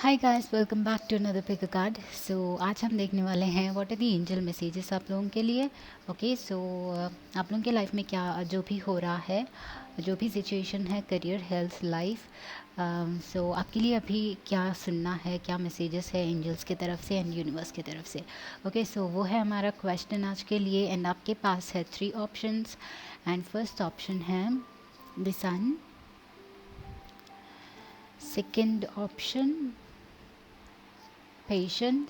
Hi guys, welcome back to another pick card. So आज हम देखने वाले हैं what are the angel messages आप लोगों के लिए। ओके, सो आप लोगों के लाइफ में क्या जो भी हो रहा है, जो भी सिचुएशन है, करियर, हेल्थ, लाइफ, सो आपके लिए अभी क्या सुनना है, क्या मैसेजेस है एंजल्स की तरफ से एंड यूनिवर्स की तरफ से। ओके, सो वो है हमारा क्वेश्चन आज के लिए एंड आपके पास है 3 ऑप्शंस। एंड फर्स्ट ऑप्शन है the sun, second option patience,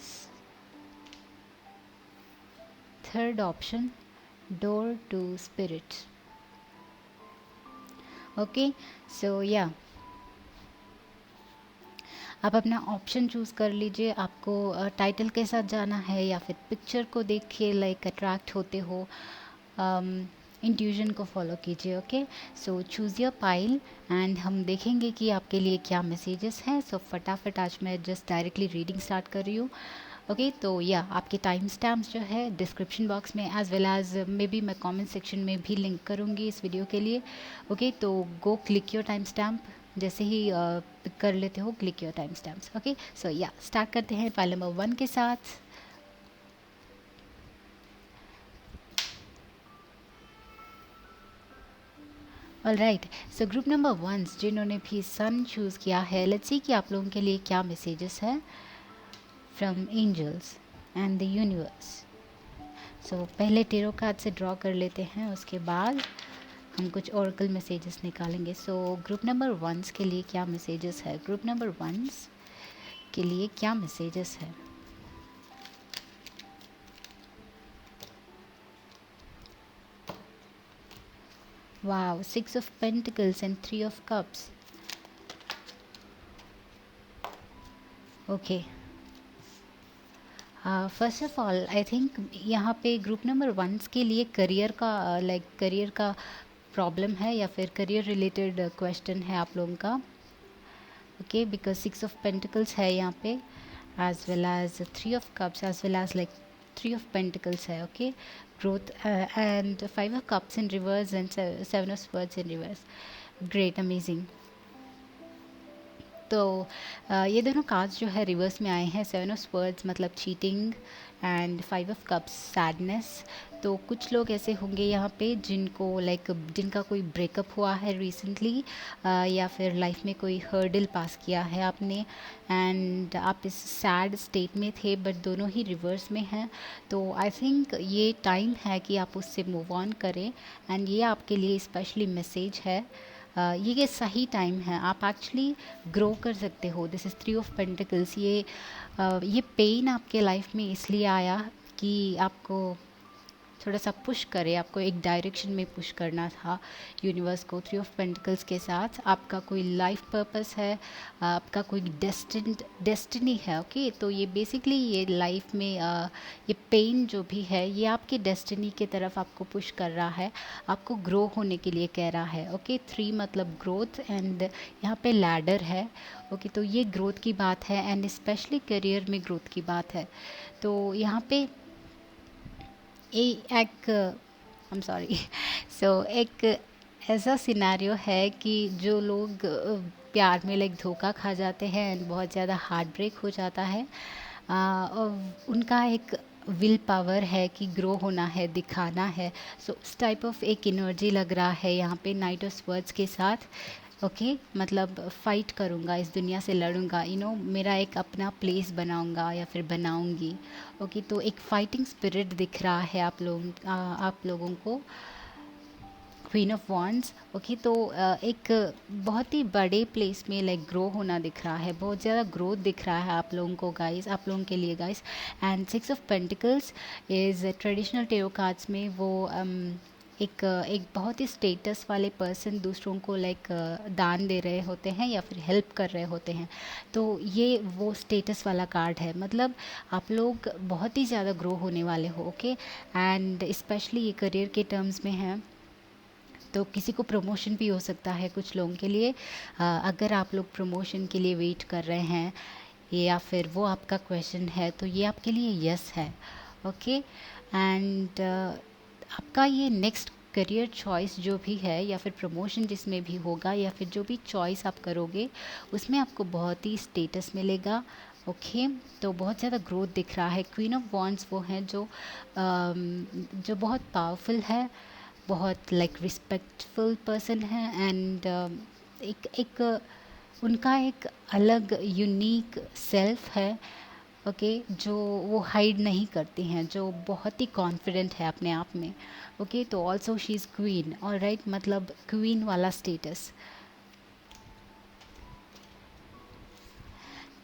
third option door to spirit. Okay, so yeah आप अपना ऑप्शन चूज़ कर लीजिए। आपको टाइटल के साथ जाना है या फिर पिक्चर को देख के लाइक अट्रैक्ट होते हो, इंट्यूजन को फॉलो कीजिए। Okay, so choose your pile and हम देखेंगे कि आपके लिए क्या मैसेजेस हैं। सो फटाफट आज मैं जस्ट डायरेक्टली रीडिंग स्टार्ट कर रही हूँ। ओके, तो या आपके टाइम स्टैम्प्स जो है डिस्क्रिप्शन बॉक्स में एज वेल एज मे बी मैं कमेंट सेक्शन में भी लिंक करूँगी इस वीडियो के लिए। ओके, तो go click your time stamp. जैसे ही पिक कर लेते हो, click your time stamps. Okay, so yeah start करते हैं फाइल नंबर 1 के साथ। All right, so group number 1 जिन्होंने भी सन चूज़ किया है, लेट्स सी कि आप लोगों के लिए क्या मैसेजेस है from angels and the universe. So पहले टेरो कार्ड से ड्रॉ कर लेते हैं, उसके बाद हम कुछ ओरेकल मैसेजेस निकालेंगे। सो ग्रुप नंबर 1 के लिए क्या मैसेजेस है, ग्रुप नंबर 1 के लिए क्या मैसेजेस है। Wow, 6 of pentacles and 3 of cups. Okay, first of all I think यहाँ पे ग्रुप नंबर 1 के लिए करियर का करियर का प्रॉब्लम है या फिर करियर रिलेटेड क्वेश्चन है आप लोगों का। ओके, बिकॉज 6 ऑफ पेंटिकल्स है यहाँ पे, as well as 3 of cups, as well as 3 of pentacles है। Okay, growth and 5 of cups in reverse and 7 of swords in reverse. Great, amazing. तो ये दोनों कार्ड्स जो है रिवर्स में आए हैं। 7 ऑफ स्वर्ड्स मतलब cheating and 5 of cups sadness. तो कुछ लोग ऐसे होंगे यहाँ पे जिनको जिनका कोई ब्रेकअप हुआ है रिसेंटली, या फिर लाइफ में कोई हर्डल पास किया है आपने एंड आप इस सैड स्टेट में थे, बट दोनों ही रिवर्स में हैं। तो आई थिंक ये टाइम है कि आप उससे मूव ऑन करें एंड ये आपके लिए स्पेशली मैसेज है। ये सही टाइम है, आप एक्चुअली ग्रो कर सकते हो। This is 3 of pentacles. ये पेन आपके लाइफ में इसलिए आया कि आपको थोड़ा सा पुश करे, आपको एक डायरेक्शन में पुश करना था यूनिवर्स को। 3 ऑफ पेंटिकल्स के साथ आपका कोई लाइफ पर्पस है, आपका कोई डेस्टिनी है। ओके, तो ये बेसिकली ये लाइफ में ये पेन जो भी है ये आपकी डेस्टिनी की तरफ आपको पुश कर रहा है, आपको ग्रो होने के लिए कह रहा है। ओके, 3 मतलब ग्रोथ एंड यहाँ पे लैडर है। ओके, तो ये ग्रोथ की बात है एंड स्पेशली करियर में ग्रोथ की बात है। तो यहाँ पे एक आई एम सॉरी सो एक ऐसा सिनेरियो है कि जो लोग प्यार में धोखा खा जाते हैं एंड बहुत ज़्यादा हार्ट ब्रेक हो जाता है, और उनका एक विल पावर है कि ग्रो होना है, दिखाना है। सो उस टाइप ऑफ एक एनर्जी लग रहा है यहाँ पे नाइट ऑफ स्वर्ड्स के साथ। ओके, मतलब फ़ाइट करूँगा, इस दुनिया से लड़ूंगा, मेरा एक अपना प्लेस बनाऊँगा या फिर बनाऊँगी। ओके, तो एक फाइटिंग स्पिरिट दिख रहा है आप लोगों को। Queen of wands. ओके, तो एक बहुत ही बड़े प्लेस में ग्रो होना दिख रहा है, बहुत ज़्यादा ग्रोथ दिख रहा है आप लोगों को गाइस, आप लोगों के लिए guys. And 6 of pentacles is traditional tarot cards में वो एक बहुत ही स्टेटस वाले पर्सन दूसरों को दान दे रहे होते हैं या फिर हेल्प कर रहे होते हैं। तो ये वो स्टेटस वाला कार्ड है, मतलब आप लोग बहुत ही ज़्यादा ग्रो होने वाले हो। ओके, एंड स्पेशली ये करियर के टर्म्स में है, तो किसी को प्रमोशन भी हो सकता है कुछ लोगों के लिए। अगर आप लोग प्रमोशन के लिए वेट कर रहे हैं या फिर वो आपका क्वेश्चन है, तो ये आपके लिए यस है। ओके, एंड आपका ये नेक्स्ट करियर चॉइस जो भी है या फिर प्रमोशन जिसमें भी होगा या फिर जो भी चॉइस आप करोगे उसमें आपको बहुत ही स्टेटस मिलेगा। ओके, तो बहुत ज़्यादा ग्रोथ दिख रहा है। क्वीन ऑफ वॉन्ड्स वो हैं जो बहुत पावरफुल है, बहुत लाइक रिस्पेक्टफुल पर्सन है, एंड एक एक उनका एक अलग यूनिक सेल्फ है। ओके, जो वो हाइड नहीं करती हैं, जो बहुत ही कॉन्फिडेंट है अपने आप में। ओके, तो also she is queen, alright, मतलब क्वीन वाला स्टेटस।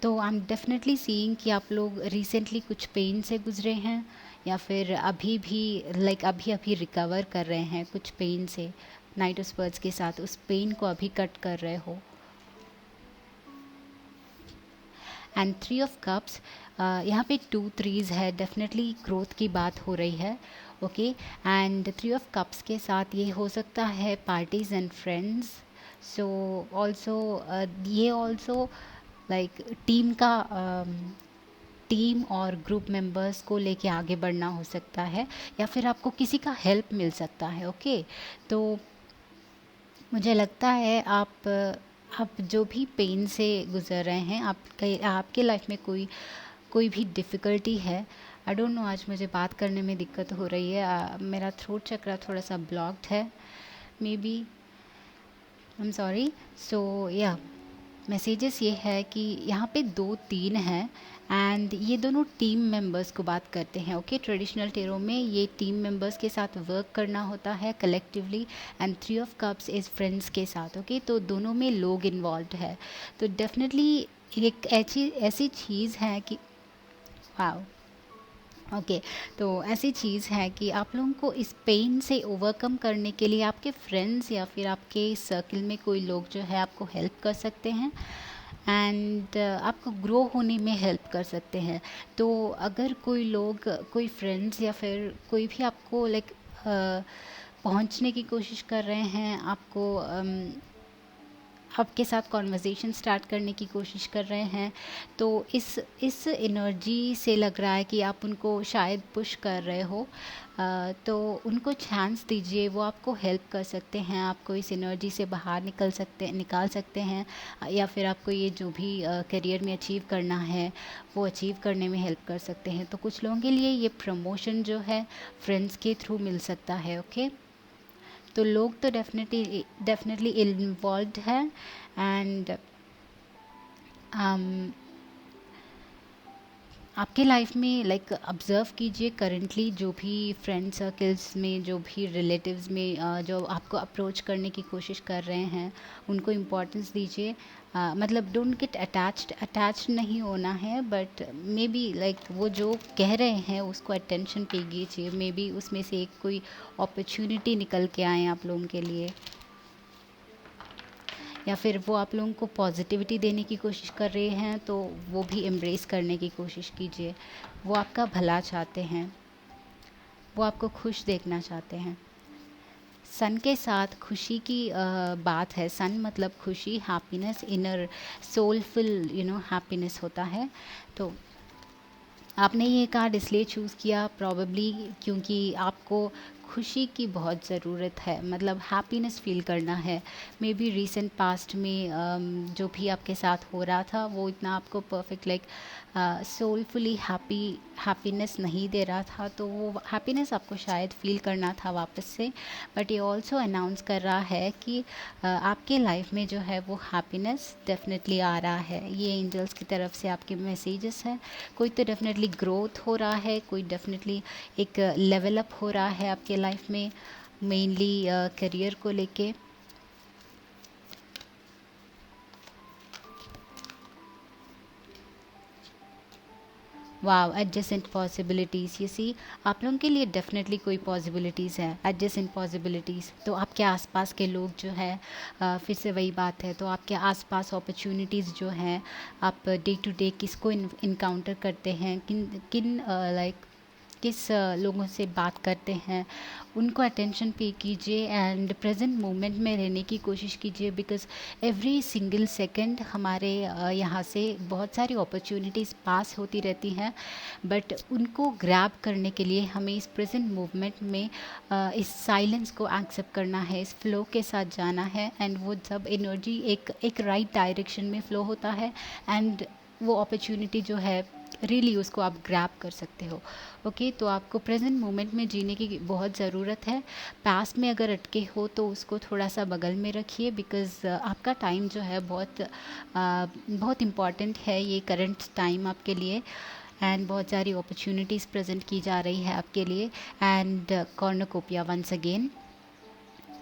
तो आई एम डेफिनेटली सीइंग कि आप लोग रिसेंटली कुछ पेन से गुजरे हैं या फिर अभी भी अभी अभी रिकवर कर रहे हैं कुछ पेन से। नाइट ऑफ स्वर्ड्स के साथ उस पेन को अभी कट कर रहे हो। एंड थ्री ऑफ कप्स, यहाँ पे 2 3s है, डेफिनेटली ग्रोथ की बात हो रही है। Okay, and three of cups के साथ ये हो सकता है parties and friends. So also ये ऑल्सो लाइक टीम और ग्रुप मेंबर्स को लेके आगे बढ़ना हो सकता है, या फिर आपको किसी का हेल्प मिल सकता है। ओके, तो मुझे लगता है आप जो भी पेन से गुज़र रहे हैं, आपके लाइफ में कोई भी डिफ़िकल्टी है। आई डोंट नो, आज मुझे बात करने में दिक्कत हो रही है। मेरा थ्रोट चक्रा थोड़ा सा ब्लॉक्ड है, maybe, I am sorry. So yeah messages ये है कि यहाँ पे 2 3 हैं, एंड ये दोनों टीम मेंबर्स को बात करते हैं। ओके, ट्रेडिशनल टेरो में ये टीम मेंबर्स के साथ वर्क करना होता है collectively, and three of cups is friends के साथ। ओके, तो दोनों में लोग इन्वॉल्व है। तो डेफिनेटली एक ऐसी चीज़ है कि वाओ। ओके, तो ऐसी चीज़ है कि आप लोगों को इस पेन से ओवरकम करने के लिए आपके फ्रेंड्स या फिर आपके सर्कल में कोई लोग जो है आपको हेल्प कर सकते हैं, एंड आपको ग्रो होने में हेल्प कर सकते हैं। तो अगर कोई फ्रेंड्स या फिर कोई भी आपको पहुंचने की कोशिश कर रहे हैं, आपके साथ कॉन्वर्सेशन स्टार्ट करने की कोशिश कर रहे हैं, तो इस एनर्जी से लग रहा है कि आप उनको शायद पुश कर रहे हो। तो उनको चांस दीजिए, वो आपको हेल्प कर सकते हैं, आपको इस एनर्जी से बाहर निकाल सकते हैं, या फिर आपको ये जो भी करियर में अचीव करना है वो अचीव करने में हेल्प कर सकते हैं। तो कुछ लोगों के लिए ये प्रमोशन जो है फ्रेंड्स के थ्रू मिल सकता है। ओके, तो लोग तो डेफिनेटली इन्वॉल्व है, एंड आपके लाइफ में ऑब्ज़र्व कीजिए करेंटली जो भी फ्रेंड सर्कल्स में, जो भी रिलेटिव्स में जो आपको अप्रोच करने की कोशिश कर रहे हैं, उनको इम्पोर्टेंस दीजिए। मतलब डोंट गेट अटैच्ड नहीं होना है, बट मे बी वो जो कह रहे हैं उसको अटेंशन पे कीजिए। मे बी उसमें से एक कोई अपॉर्चुनिटी निकल के आए आप लोगों के लिए, या फिर वो आप लोगों को पॉजिटिविटी देने की कोशिश कर रहे हैं, तो वो भी एम्ब्रेस करने की कोशिश कीजिए। वो आपका भला चाहते हैं, वो आपको खुश देखना चाहते हैं। सन के साथ खुशी की बात है। सन मतलब खुशी, हैप्पीनेस, इनर सोलफुल हैप्पीनेस होता है। तो आपने ये कार्ड इसलिए चूज़ किया प्रॉबेबली क्योंकि आपको खुशी की बहुत ज़रूरत है, मतलब हैप्पीनेस फील करना है। मे बी रिसेंट पास्ट में जो भी आपके साथ हो रहा था वो इतना आपको परफेक्ट सोलफुली हैप्पीनेस नहीं दे रहा था, तो वो हैप्पीनेस आपको शायद फील करना था वापस से। बट ये ऑल्सो अनाउंस कर रहा है कि आपके लाइफ में जो है वो हैप्पीनेस डेफिनेटली आ रहा है। ये एंजल्स की तरफ से आपके मैसेजेस हैं। कोई तो डेफिनेटली ग्रोथ हो रहा है, कोई डेफिनेटली एक लेवल अप हो रहा है आपके लाइफ में, मेनली करियर को लेके। वाव, एडजेसेंट पॉसिबिलिटीज़, ये सी आप लोगों के लिए डेफिनेटली कोई पॉसिबिलिटीज़ है, एडजेसेंट पॉसिबिलिटीज़। तो आपके आसपास के लोग जो है फिर से वही बात है, तो आपके आसपास अपॉर्चुनिटीज़ जो हैं, आप डे टू डे किसको इनकाउंटर करते हैं, किन किन किस लोगों से बात करते हैं उनको अटेंशन पे कीजिए एंड प्रेजेंट मोमेंट में रहने की कोशिश कीजिए, बिकॉज़ एवरी सिंगल सेकंड हमारे यहाँ से बहुत सारी अपॉर्चुनिटीज़ पास होती रहती हैं, बट उनको ग्रैब करने के लिए हमें इस प्रेजेंट मूवमेंट में इस साइलेंस को एक्सेप्ट करना है, इस फ्लो के साथ जाना है एंड वो जब एनर्जी एक राइट डायरेक्शन में फ्लो होता है एंड वो अपॉर्चुनिटी जो है रियली उसको आप ग्रैब कर सकते हो। ओके, तो आपको प्रेजेंट मोमेंट में जीने की बहुत ज़रूरत है। पास्ट में अगर अटके हो तो उसको थोड़ा सा बगल में रखिए, बिकॉज़ आपका टाइम जो है बहुत इम्पॉर्टेंट है, ये करंट टाइम आपके लिए, एंड बहुत सारी अपॉर्चुनिटीज़ प्रेजेंट की जा रही है आपके लिए। एंड कॉर्नोकोपिया वंस अगेन,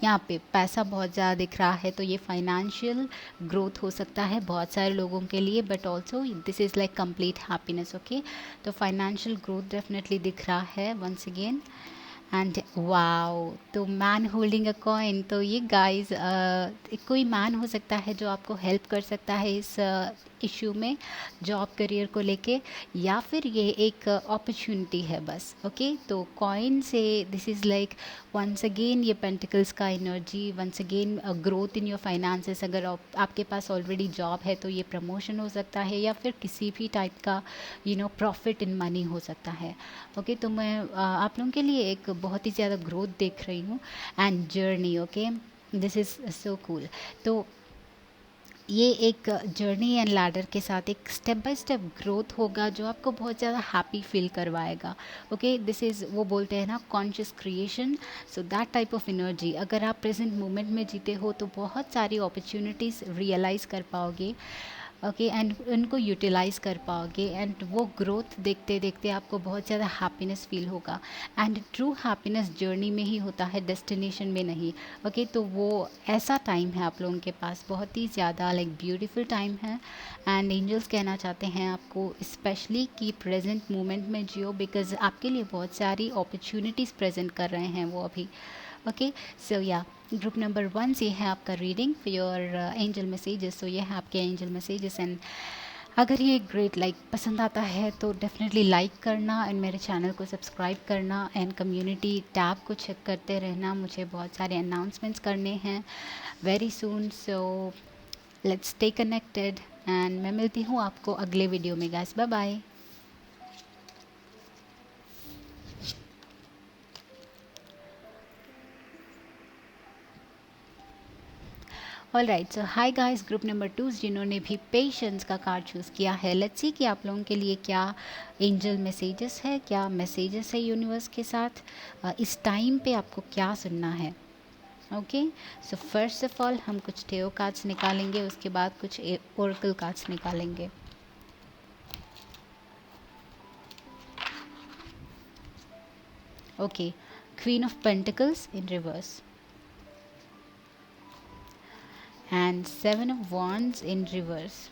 यहाँ पे पैसा बहुत ज़्यादा दिख रहा है, तो ये फाइनेंशियल ग्रोथ हो सकता है बहुत सारे लोगों के लिए, but also this is like complete happiness. Okay, तो फाइनेंशियल ग्रोथ डेफिनेटली दिख रहा है वंस अगेन। एंड वाओ, तो मैन होल्डिंग अ कॉइन, तो ये गाइस कोई मैन हो सकता है जो आपको हेल्प कर सकता है इस इशू में, जॉब करियर को लेके, या फिर ये एक अपॉर्चुनिटी है बस। ओके, तो कॉइन से this is like once again ये पेंटिकल्स का energy, once again growth in your finances. अगर आपके पास ऑलरेडी जॉब है तो ये प्रमोशन हो सकता है, या फिर किसी भी टाइप का प्रॉफिट इन मनी हो सकता है। ओके, तो मैं आप लोगों के लिए एक बहुत ही ज़्यादा ग्रोथ देख रही हूँ and journey. Okay, this is so cool. तो ये एक जर्नी एंड लैडर के साथ एक स्टेप बाय स्टेप ग्रोथ होगा जो आपको बहुत ज़्यादा हैप्पी फील करवाएगा। ओके, दिस इज़ वो बोलते हैं ना conscious creation, so that type of energy. अगर आप प्रेजेंट मोमेंट में जीते हो तो बहुत सारी अपॉर्चुनिटीज़ रियलाइज़ कर पाओगे। ओके, एंड उनको यूटिलाइज़ कर पाओगे एंड वो ग्रोथ देखते देखते आपको बहुत ज़्यादा हैप्पीनेस फील होगा। एंड ट्रू हैप्पीनेस जर्नी में ही होता है, डेस्टिनेशन में नहीं। ओके, तो वो ऐसा टाइम है आप लोगों के पास, बहुत ही ज़्यादा लाइक ब्यूटीफुल टाइम है। एंड एंजल्स कहना चाहते हैं आपको स्पेशली कि प्रेजेंट मोमेंट में जियो, बिकॉज आपके लिए बहुत सारी अपॉर्चुनिटीज़ प्रेजेंट कर रहे हैं वो अभी। ओके, सो या ग्रुप नंबर 1 से है आपका reading for your angel messages. So ये है आपके एंजल मैसेजेस, एंड अगर ये ग्रेट लाइक पसंद आता है तो डेफिनेटली लाइक करना एंड मेरे चैनल को सब्सक्राइब करना एंड कम्युनिटी टैब को चेक करते रहना। मुझे बहुत सारे अनाउंसमेंट्स करने हैं very soon, so let's stay connected and मैं मिलती हूँ आपको अगले वीडियो में guys. Bye bye. All right, so hi guys, group number 2 जिन्होंने भी पेशेंस का कार्ड चूज़ किया है, लेट्स सी कि आप लोगों के लिए क्या एंजल मैसेजेस है, क्या मैसेजेस है यूनिवर्स के साथ। इस टाइम पे आपको क्या सुनना है। Okay, so first of all हम कुछ टेओ कार्ड्स निकालेंगे, उसके बाद कुछ ओरेकल कार्ड्स निकालेंगे। Okay, queen of pentacles in reverse and 7 of wands in reverse.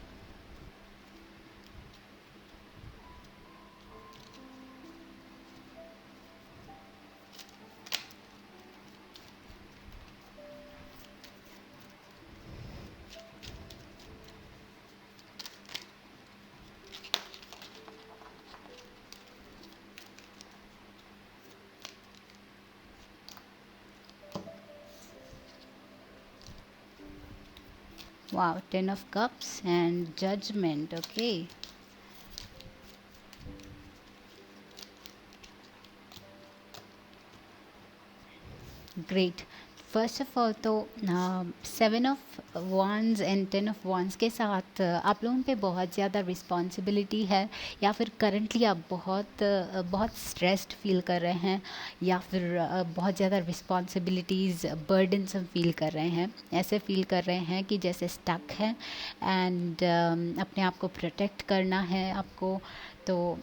Wow, 10 of cups and judgment. Okay, great. First of all तो 7 of wands and 10 of wands के साथ आप लोगों पे बहुत ज़्यादा रिस्पॉन्सिबिलिटी है, या फिर करंटली आप बहुत स्ट्रेस्ड फील कर रहे हैं, या फिर बहुत ज़्यादा रिस्पॉन्सिबिलिटीज़ बर्डनसम फील कर रहे हैं। ऐसे फील कर रहे हैं कि जैसे स्टक है एंड अपने आप को प्रोटेक्ट करना है आपको। तो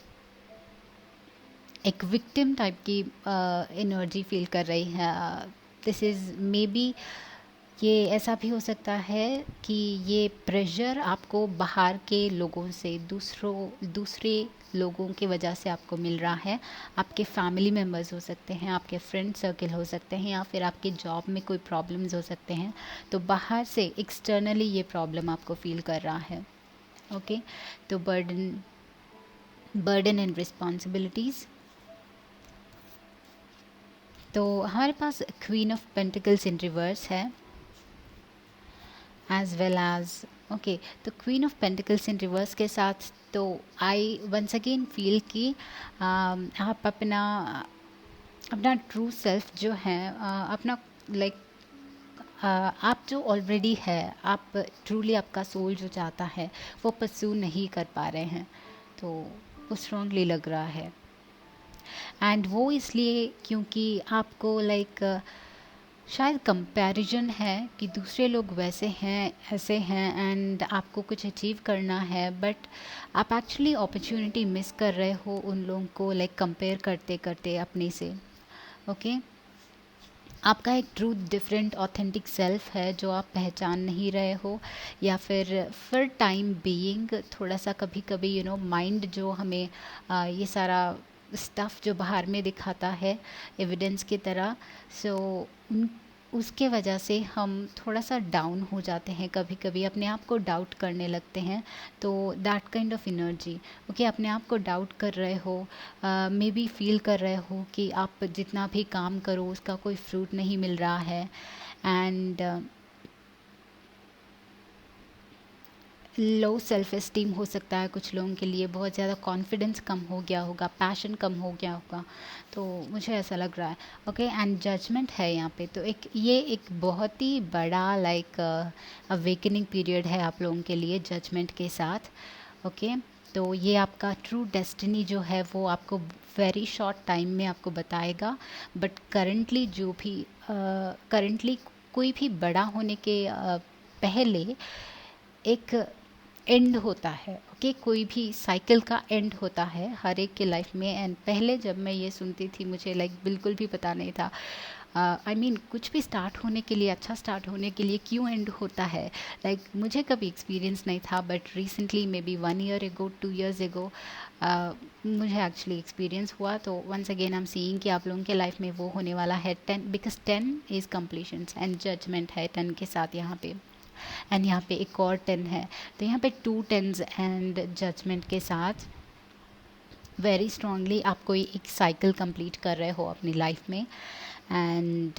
एक विक्टिम टाइप की एनर्जी फील कर रही है। दिस इज़ मे बी, ये ऐसा भी हो सकता है कि ये प्रेशर आपको बाहर के लोगों से, दूसरे लोगों की वजह से आपको मिल रहा है। आपके फैमिली मेम्बर्स हो सकते हैं, आपके फ्रेंड सर्कल हो सकते हैं, या फिर आपके जॉब में कोई प्रॉब्लम्स हो सकते हैं। तो बाहर से एक्सटर्नली ये प्रॉब्लम आपको फील कर रहा है। ओके, तो बर्डन एंड रिस्पॉन्सिबिलिटीज़। तो हमारे पास queen of pentacles in reverse है, एज वेल एज ओके। तो queen of pentacles in reverse के साथ तो आई वंस अगेन फील कि आप अपना अपना ट्रू सेल्फ जो है अपना लाइक आप जो ऑलरेडी है, आप ट्रूली आपका सोल जो चाहता है वो परस्यू नहीं कर पा रहे हैं, तो वो स्ट्रांगली लग रहा है। एंड वो इसलिए क्योंकि आपको लाइक शायद कंपैरिजन है कि दूसरे लोग वैसे हैं, ऐसे हैं, एंड आपको कुछ अचीव करना है, बट आप एक्चुअली अपॉर्चुनिटी मिस कर रहे हो उन लोगों को लाइक कंपेयर करते करते अपने से। ओके आपका एक ट्रू डिफरेंट ऑथेंटिक सेल्फ है जो आप पहचान नहीं रहे हो, या फिर टाइम बीइंग थोड़ा सा कभी कभी माइंड जो हमें ये सारा स्टफ़ जो बाहर में दिखाता है एविडेंस की तरह, सो उसके वजह से हम थोड़ा सा डाउन हो जाते हैं, कभी कभी अपने आप को डाउट करने लगते हैं। तो that kind of energy, okay अपने आप को डाउट कर रहे हो, मे बी फील कर रहे हो कि आप जितना भी काम करो उसका कोई फ्रूट नहीं मिल रहा है, एंड लो सेल्फ एस्टीम हो सकता है कुछ लोगों के लिए, बहुत ज़्यादा कॉन्फिडेंस कम हो गया होगा, पैशन कम हो गया होगा, तो मुझे ऐसा लग रहा है। ओके एंड जजमेंट है यहाँ पे, तो ये एक बहुत ही बड़ा लाइक अवेकनिंग पीरियड है आप लोगों के लिए जजमेंट के साथ। ओके तो ये आपका ट्रू डेस्टिनी जो है वो आपको वेरी शॉर्ट टाइम में आपको बताएगा, बट करंटली कोई भी बड़ा होने के पहले एक एंड होता है। ओके कोई भी साइकिल का एंड होता है हर एक के लाइफ में, एंड पहले जब मैं ये सुनती थी मुझे लाइक बिल्कुल भी पता नहीं था। आई मीन कुछ भी स्टार्ट होने के लिए, अच्छा स्टार्ट होने के लिए क्यों एंड होता है, लाइक मुझे कभी एक्सपीरियंस नहीं था, बट रिसेंटली मे बी 1 ईयर एगो 2 ईयर्स एगो मुझे एक्चुअली एक्सपीरियंस हुआ। तो once again I am seeing कि आप लोगों के लाइफ में वो होने वाला है 10, बिकॉज 10 इज़ कम्प्लीशंस एंड जजमेंट है 10 के साथ यहाँ पे, एंड यहाँ पे एक और 10 है, तो यहाँ पे 2 10s एंड जजमेंट के साथ वेरी स्ट्रांगली आप कोई एक साइकिल कंप्लीट कर रहे हो अपनी लाइफ में। एंड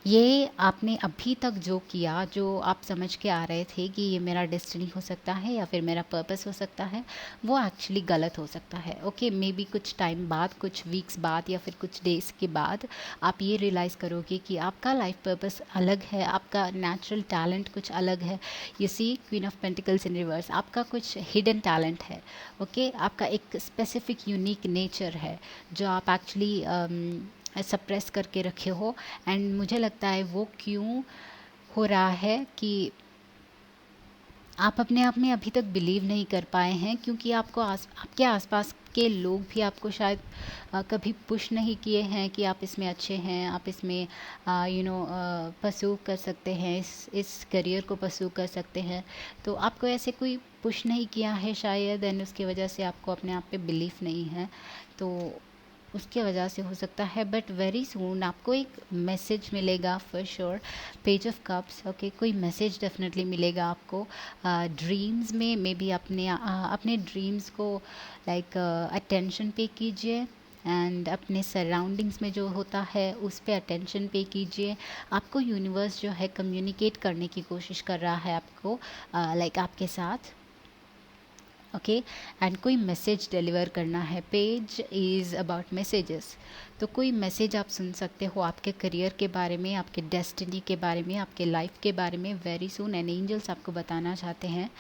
ये आपने अभी तक जो किया, जो आप समझ के आ रहे थे कि ये मेरा डेस्टिनी हो सकता है या फिर मेरा पर्पस हो सकता है, वो एक्चुअली गलत हो सकता है। ओके मे बी कुछ टाइम बाद, कुछ वीक्स बाद या फिर कुछ डेज़ के बाद आप ये रियलाइज़ करोगे कि आपका लाइफ पर्पस अलग है, आपका नेचुरल टैलेंट कुछ अलग है। You see queen of pentacles in reverse, आपका कुछ हिडन टैलेंट है। ओके आपका एक स्पेसिफिक यूनिक नेचर है जो आप एक्चुअली सप्रेस करके रखे हो, एंड मुझे लगता है वो क्यों हो रहा है कि आप अपने आप में अभी तक बिलीव नहीं कर पाए हैं, क्योंकि आपके आसपास के लोग भी आपको शायद कभी पुश नहीं किए हैं कि आप इसमें अच्छे हैं, आप इसमें परस्यू कर सकते हैं, इस करियर को परस्यू कर सकते हैं। तो आपको ऐसे कोई पुश नहीं किया है शायद, एंड उसकी वजह से आपको अपने आप पे बिलीफ नहीं है, तो उसके वजह से हो सकता है। बट वेरी सून आपको एक मैसेज मिलेगा for sure, page of cups. Okay कोई मैसेज डेफिनेटली मिलेगा आपको ड्रीम्स में, मे बी अपने ड्रीम्स को लाइक अटेंशन पे कीजिए, एंड अपने सराउंडिंग्स में जो होता है उस पर अटेंशन पे कीजिए। आपको यूनिवर्स जो है कम्युनिकेट करने की कोशिश कर रहा है आपको लाइक आपके साथ। ओके एंड कोई मैसेज डिलीवर करना है, पेज इज़ अबाउट मैसेजेस। तो कोई मैसेज आप सुन सकते हो आपके करियर के बारे में, आपके डेस्टिनी के बारे में, आपके लाइफ के बारे में वेरी सून, एंड एंजल्स आपको बताना चाहते हैं।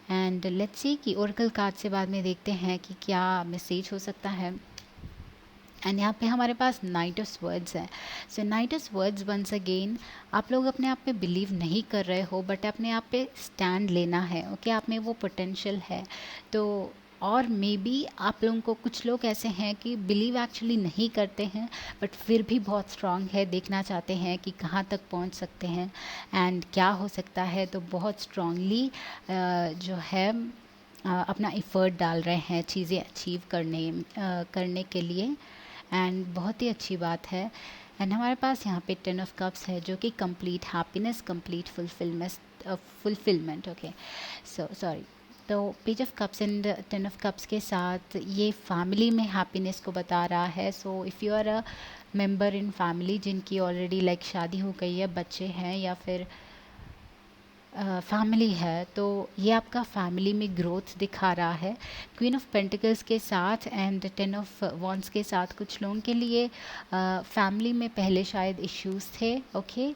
एंड लेट्स सी कि ओरेकल कार्ड से बाद में देखते हैं कि क्या मैसेज हो सकता है। एंड यहाँ पे हमारे पास नाइट ऑफ वर्ड्स है। So knight of swords once again आप लोग अपने आप पे बिलीव नहीं कर रहे हो, बट अपने आप पे स्टैंड लेना है। ओके आप में वो पोटेंशियल है, तो और मे बी आप लोगों को, कुछ लोग ऐसे हैं कि बिलीव एक्चुअली नहीं करते हैं बट फिर भी बहुत स्ट्रांग है, देखना चाहते हैं कि कहाँ तक पहुँच सकते हैं एंड क्या हो सकता है, तो बहुत स्ट्रांगली जो है अपना एफर्ट डाल रहे हैं चीज़ें अचीव करने के लिए, एंड बहुत ही अच्छी बात है। एंड हमारे पास यहाँ पे 10 ऑफ कप्स है जो कि complete happiness, complete fulfilment. Okay so sorry तो page of cups and 10 of cups के साथ ये फैमिली में हैप्पीनेस को बता रहा है. So if you are a member in family जिनकी ऑलरेडी लाइक शादी हो गई है, बच्चे हैं या फिर फैमिली है, तो ये आपका फैमिली में ग्रोथ दिखा रहा है. क्वीन ऑफ पेंटिकल्स के साथ एंड 10 ऑफ वॉन्ड्स के साथ कुछ लोगों के लिए फैमिली में पहले शायद इश्यूज थे. ओके,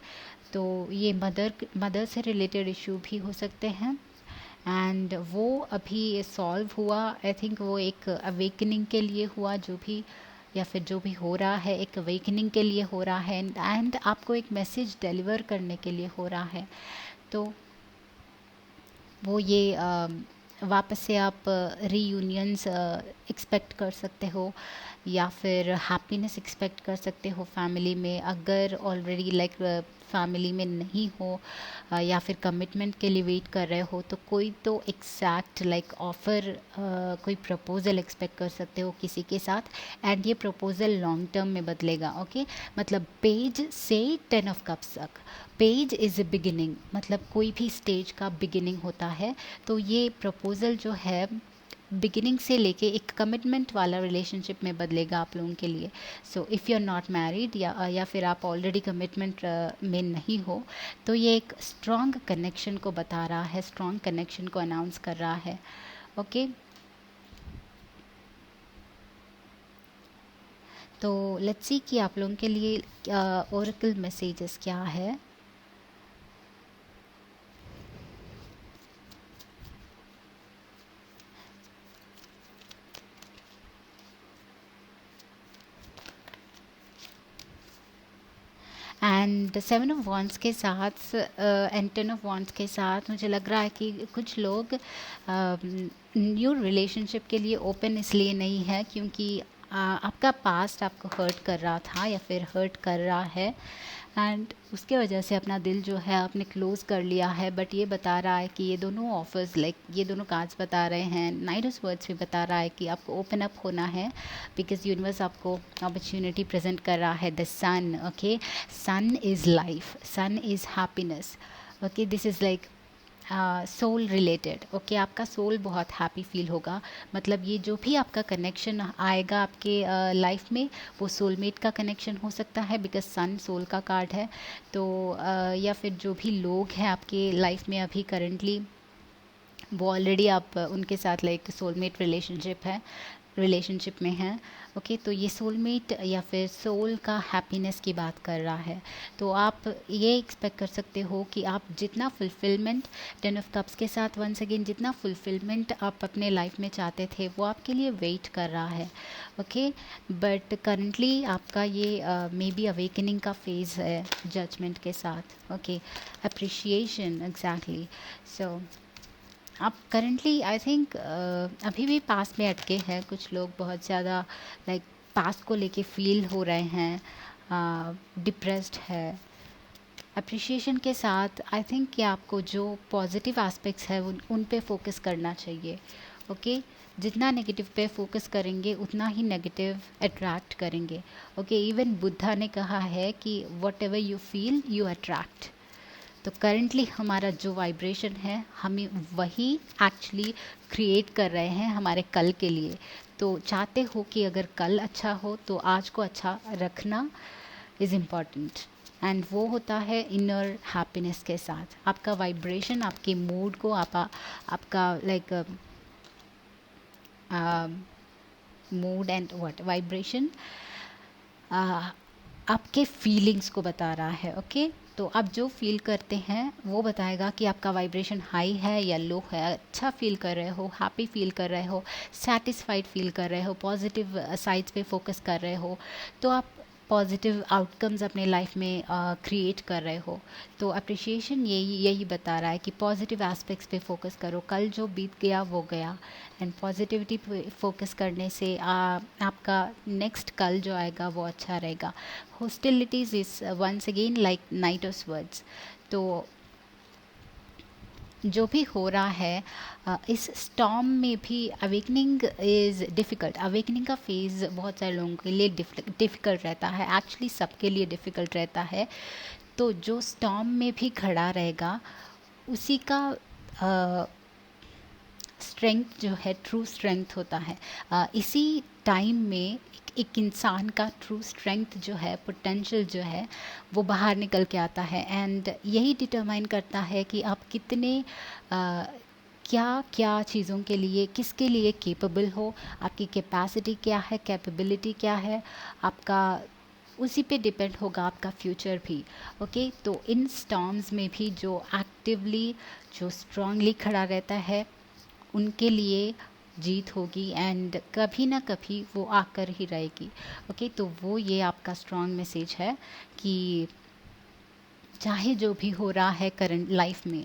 तो ये मदर से रिलेटेड इशू भी हो सकते हैं एंड वो अभी सॉल्व हुआ. आई थिंक वो एक अवेकनिंग के लिए हुआ, जो भी या फिर जो भी हो रहा है एक अवेकनिंग के लिए हो रहा है एंड आपको एक मैसेज डिलीवर करने के लिए हो रहा है. तो वो ये वापस से आप रीयूनियंस एक्सपेक्ट कर सकते हो या फिर हैप्पीनेस एक्सपेक्ट कर सकते हो फैमिली में. अगर ऑलरेडी लाइक फैमिली में नहीं हो या फिर कमिटमेंट के लिए वेट कर रहे हो, तो कोई तो एग्जैक्ट लाइक ऑफ़र कोई प्रपोज़ल एक्सपेक्ट कर सकते हो किसी के साथ एंड ये प्रपोज़ल लॉन्ग टर्म में बदलेगा. ओके, मतलब पेज से 10 ऑफ कप्स तक पेज इज़ ए बिगिनिंग, मतलब कोई भी स्टेज का बिगिनिंग होता है. तो ये प्रपोज़ल जो है बिगिनिंग से लेके एक कमिटमेंट वाला रिलेशनशिप में बदलेगा आप लोगों के लिए. So if you are not married या फिर आप ऑलरेडी कमिटमेंट में नहीं हो, तो ये एक स्ट्रॉन्ग कनेक्शन को बता रहा है, स्ट्रॉन्ग कनेक्शन को अनाउंस कर रहा है. ओके, तो लेट्स सी कि आप लोगों के लिए ओरेकल मैसेजेस क्या है. एंड 7 ऑफ वॉन्ड्स के साथ एंड 10 ऑफ वॉन्ड्स के साथ मुझे लग रहा है कि कुछ लोग न्यू रिलेशनशिप के लिए ओपन इसलिए नहीं है क्योंकि आपका पास्ट आपको हर्ट कर रहा था या फिर हर्ट कर रहा है एंड उसके वजह से अपना दिल जो है आपने क्लोज़ कर लिया है. बट ये बता रहा है कि ये दोनों ऑफर्स लाइक ये दोनों कार्ड्स बता रहे हैं, नाइट ऑफ वर्ड्स भी बता रहा है कि आपको ओपन अप होना है बिकॉज यूनिवर्स आपको अपॉर्चुनिटी प्रेजेंट कर रहा है. The sun, okay, sun is life, sun is happiness. Okay, this is like soul related. Okay, आपका सोल बहुत हैप्पी फील होगा. मतलब ये जो भी आपका कनेक्शन आएगा आपके लाइफ में, वो सोलमेट का कनेक्शन हो सकता है बिकॉज सन सोल का कार्ड है. तो या फिर जो भी लोग हैं आपके लाइफ में अभी करेंटली, वो ऑलरेडी आप उनके साथ लाइक सोलमेट रिलेशनशिप में हैं. ओके, तो ये सोलमेट या फिर सोल का हैप्पीनेस की बात कर रहा है. तो आप ये एक्सपेक्ट कर सकते हो कि आप जितना फुलफिलमेंट 10 ऑफ कप्स के साथ वंस अगेन जितना फुलफिलमेंट आप अपने लाइफ में चाहते थे वो आपके लिए वेट कर रहा है. ओके, बट करंटली आपका ये मे बी अवेकनिंग का फेज़ है जजमेंट के साथ. Okay, appreciation exactly. सो आप करंटली आई थिंक अभी भी पास्ट में अटके हैं कुछ लोग, बहुत ज़्यादा लाइक पास्ट को लेके फील हो रहे हैं, डिप्रेस्ड है. अप्रिशिएशन के साथ आई थिंक कि आपको जो पॉजिटिव एस्पेक्ट्स है उन पे फोकस करना चाहिए. ओके, जितना नेगेटिव पे फोकस करेंगे उतना ही नेगेटिव अट्रैक्ट करेंगे. ओके, इवन बुद्धा ने कहा है कि what ever you feel you attract. तो करंटली हमारा जो वाइब्रेशन है हमें वही एक्चुअली क्रिएट कर रहे हैं हमारे कल के लिए. तो चाहते हो कि अगर कल अच्छा हो तो आज को अच्छा रखना इज़ इम्पॉर्टेंट एंड वो होता है इनर हैप्पीनेस के साथ. आपका वाइब्रेशन आपके मूड को आपका like mood and what vibration आपके फीलिंग्स को बता रहा है. ओके, तो आप जो फील करते हैं वो बताएगा कि आपका वाइब्रेशन हाई है या लो है. अच्छा फील कर रहे हो, हैप्पी फील कर रहे हो, सेटिस्फाइड फील कर रहे हो, पॉजिटिव साइड्स पे फोकस कर रहे हो, तो आप पॉजिटिव आउटकम्स अपने लाइफ में क्रिएट कर रहे हो. तो अप्रिशिएशन यही बता रहा है कि पॉजिटिव एस्पेक्ट्स पे फोकस करो. कल जो बीत गया वो गया एंड पॉजिटिविटी पे फोकस करने से आपका नेक्स्ट कल जो आएगा वो अच्छा रहेगा. Hostilities is once again like knight of words. तो जो भी हो रहा है इस स्टॉर्म में भी अवेकनिंग इज़ डिफ़िकल्ट. अवेकनिंग का फेज़ बहुत सारे लोगों के लिए डिफ़िकल्ट रहता है, एक्चुअली सबके लिए डिफ़िकल्ट रहता है. तो जो स्टॉर्म में भी खड़ा रहेगा उसी का स्ट्रेंथ जो है ट्रू स्ट्रेंथ होता है। इसी टाइम में एक इंसान का ट्रू स्ट्रेंथ जो है, पोटेंशियल जो है, वो बाहर निकल के आता है। एंड यही डिटरमाइन करता है कि आप कितने क्या क्या चीज़ों के लिए, किसके लिए केपेबल हो, आपकी कैपेसिटी क्या है, कैपेबिलिटी क्या है, आपका उसी पे डिपेंड होगा आपका फ्यूचर भी। ओके, तो इन स्टॉर्म्स में भी जो एक्टिवली, जो स्ट्रांगली खड़ा रहता है, उनके लिए जीत होगी एंड कभी ना कभी वो आकर ही रहेगी। ओके, तो वो ये आपका स्ट्रॉन्ग मैसेज है कि चाहे जो भी हो रहा है करंट लाइफ में,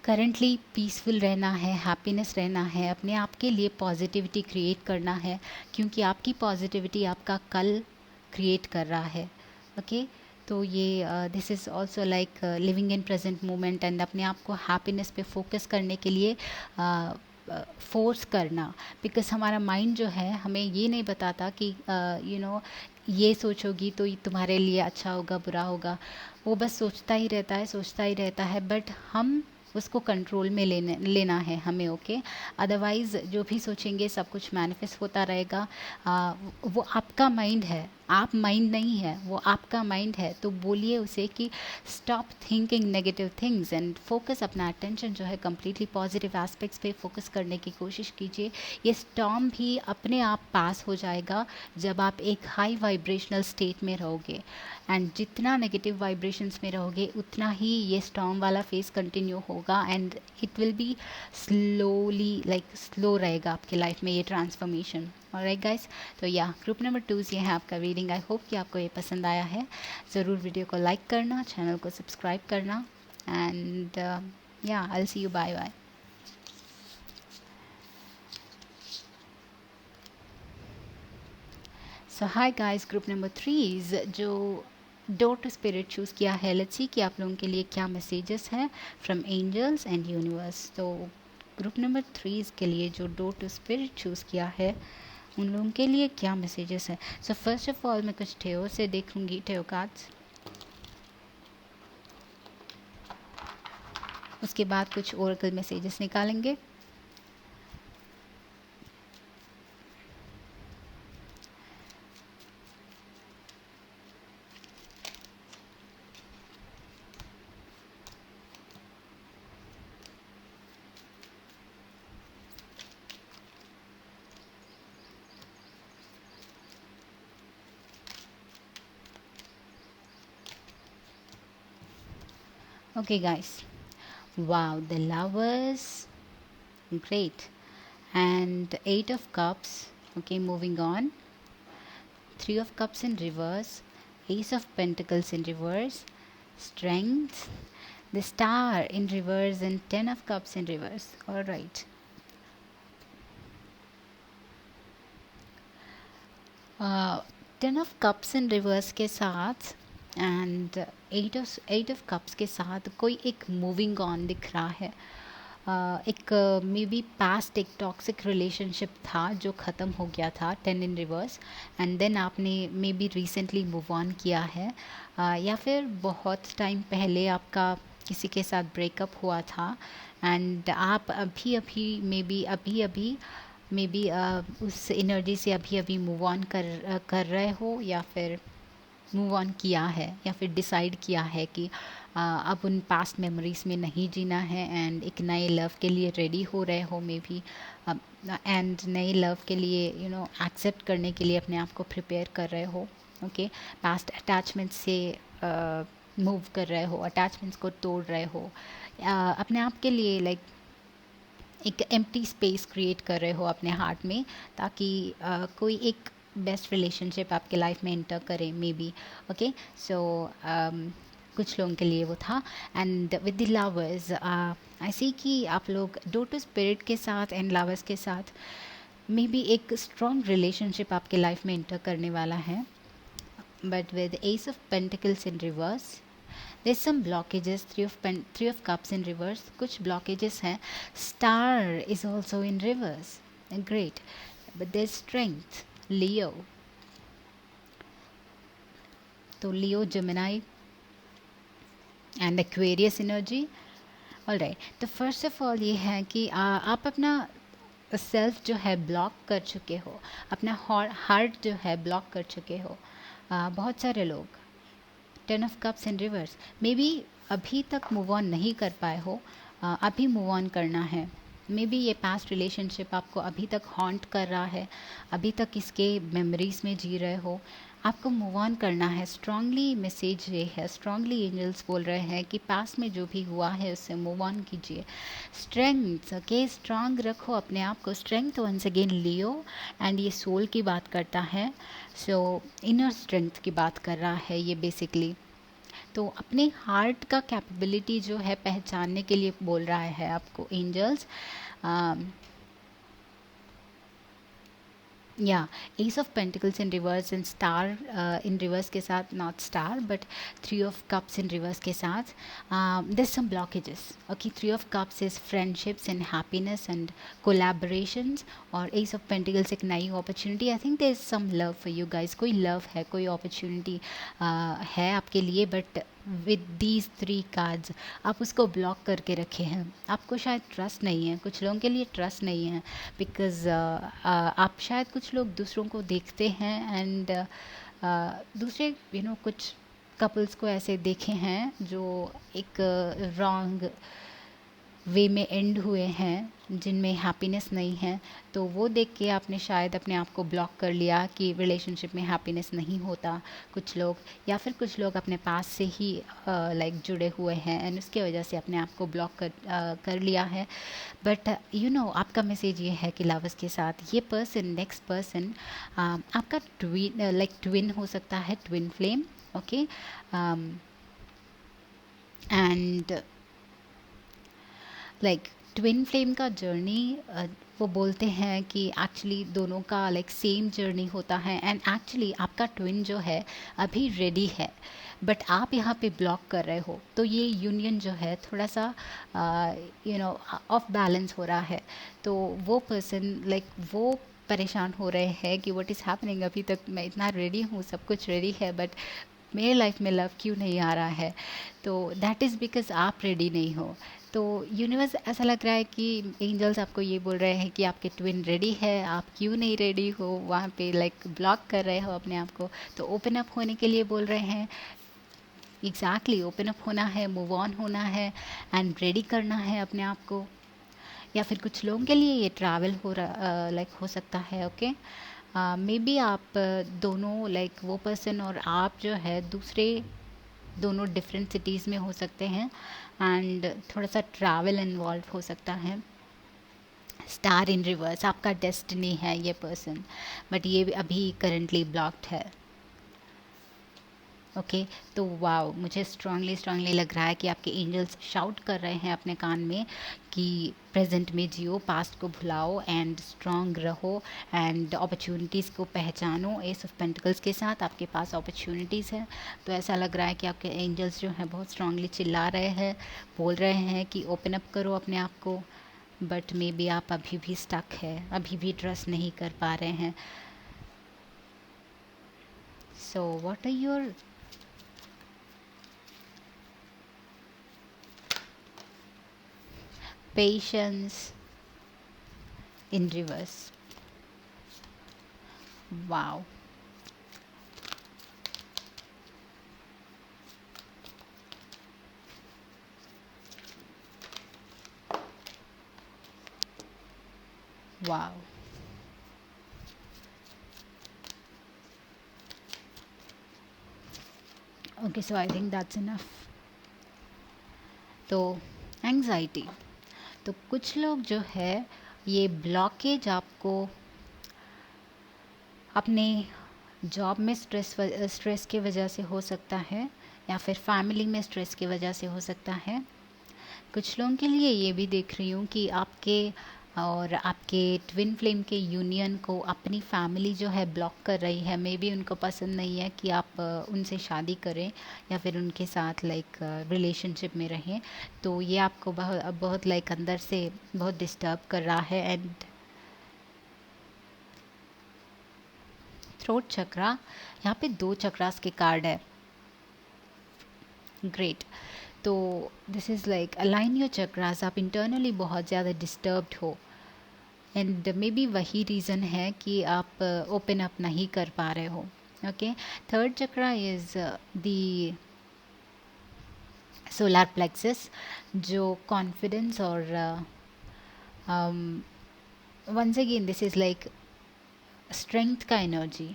करंटली पीसफुल रहना है, हैप्पीनेस रहना है, अपने आप के लिए पॉजिटिविटी क्रिएट करना है, क्योंकि आपकी पॉजिटिविटी आपका कल क्रिएट कर रहा है। ओके, तो ये this is also like living in present moment and अपने आप को हैप्पीनेस पे फोकस करने के लिए फोर्स करना। बिकॉज हमारा माइंड जो है हमें ये नहीं बताता कि ये सोचोगी तो ये तुम्हारे लिए अच्छा होगा, बुरा होगा। वो बस सोचता ही रहता है, सोचता ही रहता है, बट हम उसको कंट्रोल में लेना है हमें। ओके, अदरवाइज़ जो भी सोचेंगे सब कुछ मैनिफेस्ट होता रहेगा। वो आपका माइंड है, आप माइंड नहीं है, वो आपका माइंड है। तो बोलिए उसे कि stop thinking negative things and focus, अपना अटेंशन जो है कम्प्लीटली पॉजिटिव एस्पेक्ट्स पे फोकस करने की कोशिश कीजिए। ये स्टॉर्म भी अपने आप पास हो जाएगा जब आप एक हाई वाइब्रेशनल स्टेट में रहोगे। एंड जितना नेगेटिव वाइब्रेशंस में रहोगे उतना ही ये स्टॉर्म वाला फेस कंटिन्यू होगा and it will be slowly, like slow रहेगा आपकी लाइफ में ये ट्रांसफॉर्मेशन। ऑलराइट गाइस, तो या ग्रुप नंबर 2 ये है आपका रीडिंग। आई होप कि आपको ये पसंद आया है। ज़रूर वीडियो को लाइक करना, चैनल को सब्सक्राइब करना एंड या I will see you, bye bye. So hi guys, group number 3 जो डोर टू स्पिरिट चूज़ किया है, लेट्स सी कि आप लोगों के लिए क्या मैसेजेस हैं फ्रॉम एंजल्स एंड यूनिवर्स। तो ग्रुप नंबर 3 के लिए जो डोर टू स्पिरिट चूज़ किया है, उन लोगों के लिए क्या मैसेजेस हैं। सो फर्स्ट ऑफ ऑल मैं कुछ टेओ से देखूंगी, टेओ कार्ड्स, उसके बाद कुछ ओरेकल मैसेजेस निकालेंगे। Okay guys, wow, the lovers, great, and 8 of cups. Okay, moving on, 3 of cups in reverse, ace of pentacles in reverse, strength, the star in reverse, and 10 of cups in reverse. All right, 10 of cups in reverse के साथ and 8 of cups के साथ कोई एक moving on दिख रहा है। एक मे बी पास्ट एक टॉक्सिक रिलेशनशिप था जो ख़त्म हो गया था, 10 इन रिवर्स, एंड देन आपने may be recently move on किया है, या फिर बहुत टाइम पहले आपका किसी के साथ ब्रेकअप हुआ था एंड आप मे बी उस एनर्जी से अभी अभी मूव ऑन कर रहे हो, या फिर मूव ऑन किया है, या फिर डिसाइड किया है कि अब उन पास्ट मेमोरीज़ में नहीं जीना है एंड एक नए लव के लिए रेडी हो रहे हो मे बी, एंड नए लव के लिए एक्सेप्ट करने के लिए अपने आप को प्रिपेयर कर रहे हो। ओके, पास्ट अटैचमेंट से मूव कर रहे हो, अटैचमेंट्स को तोड़ रहे हो, अपने आप के लिए लाइक एक एम्प्टी स्पेस क्रिएट कर रहे हो अपने हार्ट में, ताकि कोई एक बेस्ट रिलेशनशिप आपके लाइफ में इंटर करे मे बी। ओके, सो कुछ लोगों के लिए वो था। एंड विद द लवर्स आई सी कि आप लोग डोर टू स्पिरिट के साथ एंड लवर्स के साथ मे बी एक स्ट्रॉन्ग रिलेशनशिप आपके लाइफ में इंटर करने वाला है, but with S of pentacles in reverse there's some blockages, 3 of cups in reverse, कुछ blockages हैं, star is also in reverse, great, but there's strength, Leo, तो Leo, Gemini and Aquarius energy। Alright, तो first of all ये है कि आप अपना self जो है ब्लॉक कर चुके हो, अपना हार्ट जो है ब्लॉक कर चुके हो। बहुत सारे लोग, 10 of Cups in reverse, may be अभी तक मूव ऑन नहीं कर पाए हो, अभी मूव ऑन करना है। मे बी ये पास्ट रिलेशनशिप आपको अभी तक हॉन्ट कर रहा है, अभी तक इसके मेमोरीज में जी रहे हो, आपको मूव ऑन करना है। स्ट्रांगली मैसेज ये है, स्ट्रांगली एंजल्स बोल रहे हैं कि पास्ट में जो भी हुआ है उससे मूव ऑन कीजिए। स्ट्रेंथ, ओके, स्ट्रांग रखो अपने आप को। Strength once again Leo, and ये सोल की बात करता है, सो इनर स्ट्रेंथ की बात कर रहा है ये बेसिकली। तो अपने हार्ट का कैपेबिलिटी जो है पहचानने के लिए बोल रहा है आपको एंजल्स। या ace of pentacles in reverse and star in reverse के साथ, not star but 3 of Cups in reverse के साथ, there some blockages. Okay, 3 of Cups is friendships and happiness and collaborations, और एस ऑफ पेंटिकल्स एक नई opportunity. I think there is some love for you guys, कोई love है, कोई opportunity है आपके लिए, बट विद दीज 3 कार्ड्स आप उसको ब्लॉक करके रखे हैं। आपको शायद ट्रस्ट नहीं है, कुछ लोगों के लिए ट्रस्ट नहीं है, बिकॉज़ आप शायद कुछ लोग दूसरों को देखते हैं एंड दूसरे कुछ कपल्स को ऐसे देखे हैं जो एक रॉन्ग वे में एंड हुए हैं, जिनमें हैप्पीनेस नहीं है। तो वो देख के आपने शायद अपने आप को ब्लॉक कर लिया कि रिलेशनशिप में हैप्पीनेस नहीं होता, कुछ लोग, या फिर कुछ लोग अपने पास से ही लाइक जुड़े हुए हैं एंड उसके वजह से अपने आप को ब्लॉक कर लिया है। बट आपका मैसेज ये है कि लवर्स के साथ ये पर्सन, नेक्स्ट पर्सन आपका ट्विन हो सकता है, twin flame. Okay, and like twin flame का जर्नी, वो बोलते हैं कि एक्चुअली दोनों का लाइक सेम जर्नी होता है, एंड एक्चुअली आपका ट्विन जो है अभी रेडी है, बट आप यहाँ पे ब्लॉक कर रहे हो। तो ये यूनियन जो है थोड़ा सा ऑफ बैलेंस हो रहा है। तो वो पर्सन लाइक वो परेशान हो रहे हैं कि व्हाट इज़ हैपनिंग, अभी तक मैं इतना रेडी हूँ, सब कुछ रेडी है, बट मेरे लाइफ में लव क्यों नहीं आ रहा है। तो दैट इज़ बिकॉज आप रेडी नहीं हो। तो यूनिवर्स ऐसा लग रहा है कि एंजल्स आपको ये बोल रहे हैं कि आपके ट्विन रेडी है, आप क्यों नहीं रेडी हो, वहाँ पे लाइक ब्लॉक कर रहे हो अपने आप को। तो ओपन अप होने के लिए बोल रहे हैं। एग्जैक्टली, ओपन अप होना है, मूव ऑन होना है एंड रेडी करना है अपने आप को। या फिर कुछ लोगों के लिए ये ट्रैवल हो रहा लाइक हो सकता है। ओके, मे बी आप दोनों लाइक वो पर्सन और आप जो है दूसरे दोनों डिफरेंट सिटीज़ में हो सकते हैं, एंड थोड़ा सा ट्रैवल इन्वॉल्व हो सकता है। स्टार इन रिवर्स आपका डेस्टिनी है ये पर्सन, बट ये भी अभी करंटली ब्लॉक्ड है। ओके, तो वाओ, मुझे स्ट्रांगली लग रहा है कि आपके एंजल्स शाउट कर रहे हैं अपने कान में कि प्रेजेंट में जियो, पास्ट को भुलाओ एंड स्ट्रांग रहो एंड अपॉर्चुनिटीज़ को पहचानो। एस ऑफ पेंटिकल्स के साथ आपके पास अपॉर्चुनिटीज़ है। तो ऐसा लग रहा है कि आपके एंजल्स जो हैं बहुत स्ट्रांगली चिल्ला रहे हैं, बोल रहे हैं कि ओपन अप करो अपने आप को, बट मे बी आप अभी भी स्टक है, अभी भी ट्रस्ट नहीं कर पा रहे हैं। So what are your patience in reverse? Wow. Wow. Okay, so I think that's enough. तो एंग्जाइटी, तो कुछ लोग जो है ये ब्लॉकेज आपको अपने जॉब में स्ट्रेस की वजह से हो सकता है, या फिर फैमिली में स्ट्रेस की वजह से हो सकता है। कुछ लोगों के लिए ये भी देख रही हूँ कि आपके और आपके ट्विन फ्लेम के यूनियन को अपनी फैमिली जो है ब्लॉक कर रही है। मे बी उनको पसंद नहीं है कि आप उनसे शादी करें या फिर उनके साथ लाइक रिलेशनशिप में रहें। तो ये आपको बहुत लाइक अंदर से बहुत डिस्टर्ब कर रहा है। एंड थ्रोट चक्रा, यहाँ पे 2 चक्रास के कार्ड है। ग्रेट। तो this is like align your chakras. आप इंटरनली बहुत ज़्यादा डिस्टर्ब्ड हो, एंड मे बी वही रीज़न है कि आप ओपन अप नहीं कर पा रहे हो. Okay. Third chakra is the solar plexus, जो कॉन्फिडेंस और once again this is like strength का एनर्जी.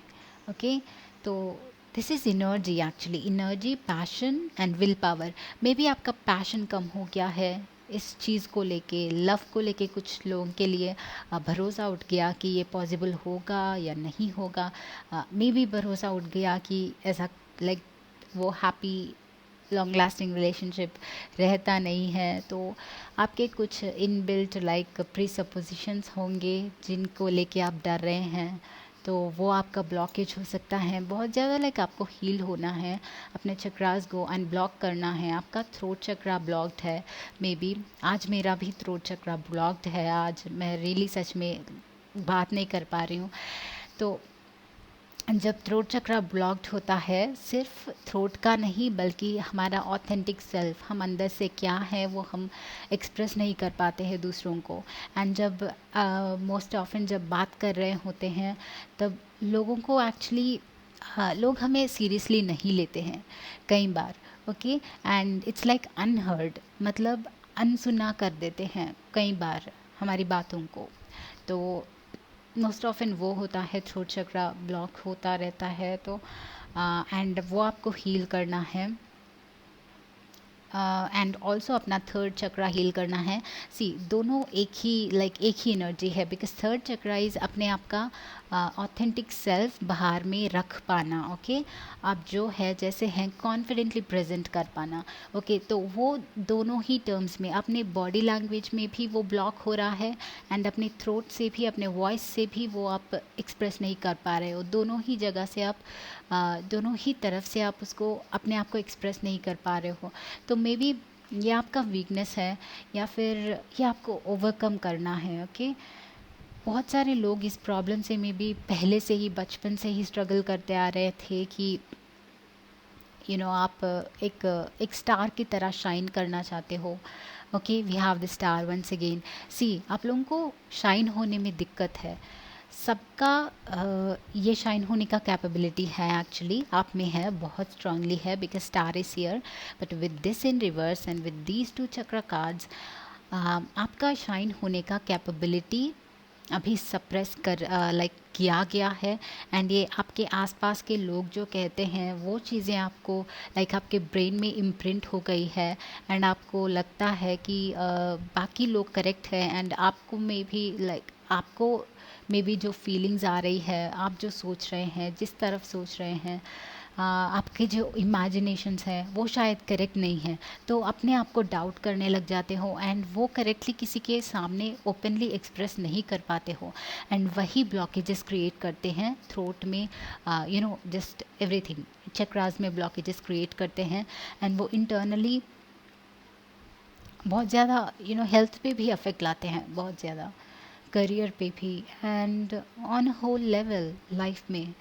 ओके. तो this is energy, actually energy, passion and will power. Maybe बी आपका पैशन कम हो गया है इस चीज़ को लेके, लव को लेके. कुछ लोगों के लिए भरोसा उठ गया कि ये पॉसिबल होगा या नहीं होगा. मे बी भरोसा उठ गया कि ऐसा लाइक वो हैप्पी लॉन्ग लास्टिंग रिलेशनशिप रहता नहीं है. तो आपके कुछ इनबिल्ट लाइक प्री सपोजिशंस होंगे जिनको लेके आप डर रहे हैं. तो वो आपका ब्लॉकेज हो सकता है. बहुत ज़्यादा लाइक आपको हील होना है, अपने चक्रास को अनब्लॉक करना है. आपका थ्रोट चक्रा ब्लॉक्ड है. मे बी आज मेरा भी थ्रोट चक्रा ब्लॉक्ड है. आज मैं रियली सच में बात नहीं कर पा रही हूँ. तो जब थ्रोट चक्रा ब्लॉक्ड होता है, सिर्फ थ्रोट का नहीं बल्कि हमारा ऑथेंटिक सेल्फ, हम अंदर से क्या है वो हम एक्सप्रेस नहीं कर पाते हैं दूसरों को. एंड जब मोस्ट ऑफन जब बात कर रहे होते हैं तब लोगों को एक्चुअली लोग हमें सीरियसली नहीं लेते हैं कई बार. Okay. And it's like unheard, मतलब अनसुना कर देते हैं कई बार हमारी बातों को. तो मोस्ट ऑफन वो होता है, थ्रोट चक्रा ब्लॉक होता रहता है. तो एंड वो आपको हील करना है. एंड ऑल्सो अपना थर्ड चक्रा हील करना है. सी दोनों एक ही एनर्जी है, बिकॉज थर्ड चक्रा इज़ अपने आप का ऑथेंटिक सेल्फ बाहर में रख पाना. ओके. आप जो है जैसे हैं कॉन्फिडेंटली प्रेजेंट कर पाना. ओके. तो वो दोनों ही टर्म्स में, अपने बॉडी लैंग्वेज में भी वो ब्लॉक हो रहा है एंड अपने थ्रोट से भी, अपने वॉइस से भी वो आप एक्सप्रेस नहीं कर पा रहे हो. दोनों ही जगह से आप दोनों ही तरफ से आप उसको अपने आप को एक्सप्रेस नहीं कर पा रहे हो. तो मे बी ये आपका वीकनेस है या फिर ये आपको ओवरकम करना है. ओके. बहुत सारे लोग इस प्रॉब्लम से मे बी पहले से ही, बचपन से ही स्ट्रगल करते आ रहे थे कि आप एक स्टार की तरह शाइन करना चाहते हो. Okay. We have the star once again. See आप लोगों को शाइन होने में दिक्कत है. सबका ये शाइन होने का कैपेबिलिटी है, एक्चुअली आप में है, बहुत स्ट्रांगली है, because star is here. But with this in reverse and with these two chakra cards, आपका शाइन होने का कैपेबिलिटी अभी सप्रेस कर किया गया है. एंड ये आपके आसपास के लोग जो कहते हैं वो चीज़ें आपको आपके ब्रेन में इम्प्रिंट हो गई है. एंड आपको लगता है कि बाकी लोग करेक्ट है एंड आपको में भी आपको मे बी जो फीलिंग्स आ रही है, आप जो सोच रहे हैं, जिस तरफ सोच रहे हैं, आपके जो इमेजिनेशंस हैं वो शायद करेक्ट नहीं है. तो अपने आप को डाउट करने लग जाते हो एंड वो करेक्टली किसी के सामने ओपनली एक्सप्रेस नहीं कर पाते हो. एंड वही ब्लॉकेजेस क्रिएट करते हैं थ्रोट में, जस्ट एवरीथिंग. चक्रास में ब्लॉकेजेस क्रिएट करते हैं एंड वो इंटरनली बहुत ज़्यादा हेल्थ पे भी अफेक्ट लाते हैं, बहुत ज़्यादा करियर पे भी and on whole level life में.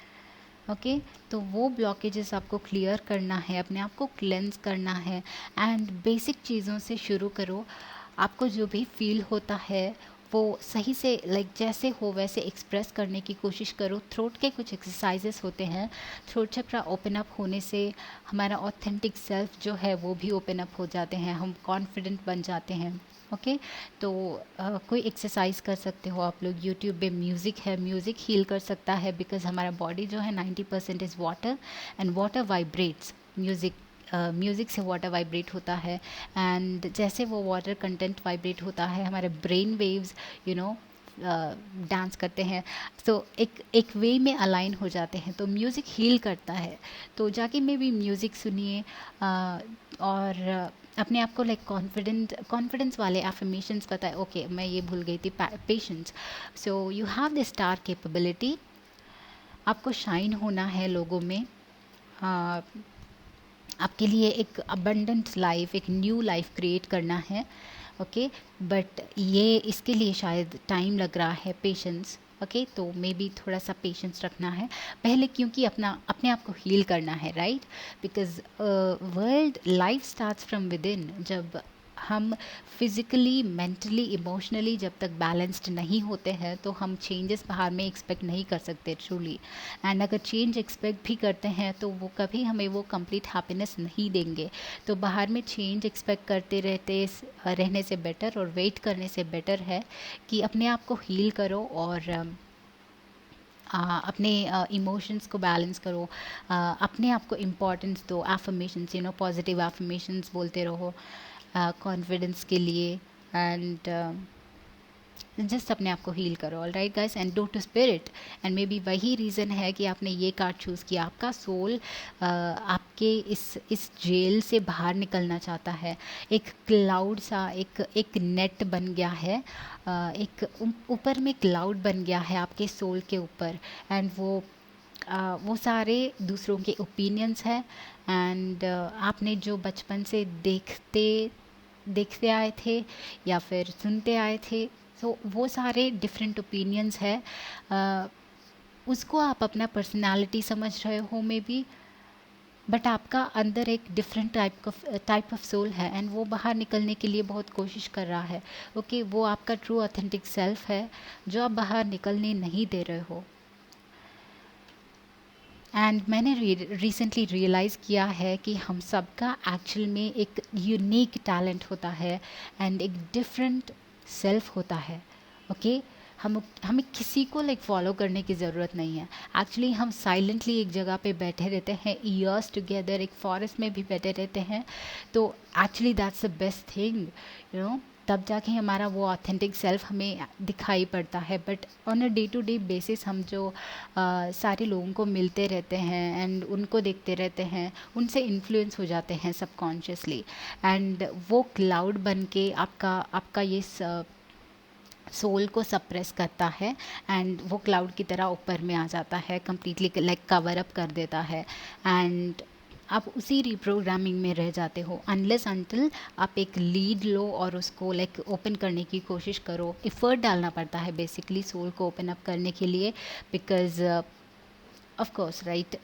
ओके. तो वो ब्लॉकेजेस आपको क्लियर करना है, अपने आप को क्लेंस करना है. एंड बेसिक चीज़ों से शुरू करो. आपको जो भी फील होता है वो सही से जैसे हो वैसे एक्सप्रेस करने की कोशिश करो. थ्रोट के कुछ एक्सरसाइजेस होते हैं. थ्रोट चक्रा ओपन अप होने से हमारा ऑथेंटिक सेल्फ जो है वो भी ओपन अप हो जाते हैं, हम कॉन्फिडेंट बन जाते हैं. ओके. तो कोई एक्सरसाइज कर सकते हो आप लोग. यूट्यूब पे म्यूज़िक है, म्यूज़िक हील कर सकता है, बिकॉज हमारा बॉडी जो है 90% is water and water vibrates. Music से वाटर वाइब्रेट होता है एंड जैसे वो वाटर कंटेंट वाइब्रेट होता है, हमारे ब्रेन वेव्स डांस करते हैं. तो एक वे में अलाइन हो जाते हैं. तो म्यूज़िक हील करता है. तो जाके में भी म्यूज़िक सुनिए और अपने आप को कॉन्फिडेंस वाले एफर्मेशंस बताए. ओके, मैं ये भूल गई थी, patience. So you have the star capability. आपको शाइन होना है लोगों में. आपके लिए एक अबंडेंट लाइफ, एक न्यू लाइफ क्रिएट करना है. ओके. बट ये इसके लिए शायद टाइम लग रहा है, पेशेंस. ओके. तो मे बी थोड़ा सा पेशेंस रखना है पहले, क्योंकि अपने आप को हील करना है, right. Because world life starts from with in. जब हम फिज़िकली, मेंटली, इमोशनली जब तक बैलेंस्ड नहीं होते हैं तो हम चेंजेस बाहर में एक्सपेक्ट नहीं कर सकते ट्रूली। एंड अगर चेंज एक्सपेक्ट भी करते हैं तो वो कभी हमें वो कंप्लीट हैप्पीनेस नहीं देंगे। तो बाहर में चेंज एक्सपेक्ट करते रहने से बेटर और वेट करने से बेटर है कि अपने आप को हील करो और अपने इमोशंस को बैलेंस करो, अपने आप को इम्पोर्टेंस दो, एफर्मेशंस, पॉजिटिव एफर्मेशंस बोलते रहो कॉन्फिडेंस के लिए। एंड जस्ट अपने आप को हील करो। All right guys, and do to spirit. And maybe बी वही रीज़न है कि आपने ये कार्ड चूज़ किया। आपका सोल आपके इस जेल से बाहर निकलना चाहता है। एक क्लाउड सा, एक नेट बन गया है, एक ऊपर में क्लाउड बन गया है आपके सोल के ऊपर। एंड वो सारे दूसरों के ओपिनियंस हैं। एंड आपने जो बचपन से देखते आए थे या फिर सुनते आए थे, तो वो सारे डिफरेंट ओपिनियंस है। उसको आप अपना पर्सनालिटी समझ रहे हो मे बी, बट आपका अंदर एक डिफरेंट टाइप ऑफ सोल है एंड वो बाहर निकलने के लिए बहुत कोशिश कर रहा है। ओके, वो आपका ट्रू ऑथेंटिक सेल्फ है जो आप बाहर निकलने नहीं दे रहे हो। एंड मैंने रिसेंटली रियलाइज़ किया है कि हम सबका एक्चुअल में एक यूनिक टैलेंट होता है एंड एक डिफरेंट सेल्फ होता है। ओके, हमें किसी को फॉलो करने की ज़रूरत नहीं है। एक्चुअली हम साइलेंटली एक जगह पे बैठे रहते हैं ईयर्स टुगेदर, एक फॉरेस्ट में भी बैठे रहते हैं। तो actually that's the best thing, तब जाके हमारा वो ऑथेंटिक सेल्फ हमें दिखाई पड़ता है। But on a day to day basis हम जो सारे लोगों को मिलते रहते हैं एंड उनको देखते रहते हैं, उनसे इन्फ्लुएंस हो जाते हैं सबकॉन्शियसली। एंड वो क्लाउड बन के आपका ये सोल को सप्रेस करता है एंड वो क्लाउड की तरह ऊपर में आ जाता है, कम्प्लीटली कवर अप कर देता है। एंड आप उसी रिप्रोग्रामिंग में रह जाते हो अनलेस अंटिल आप एक लीड लो और उसको ओपन करने की कोशिश करो। एफर्ट डालना पड़ता है बेसिकली सोल को ओपन अप करने के लिए, बिकॉज ऑफ कोर्स राइट,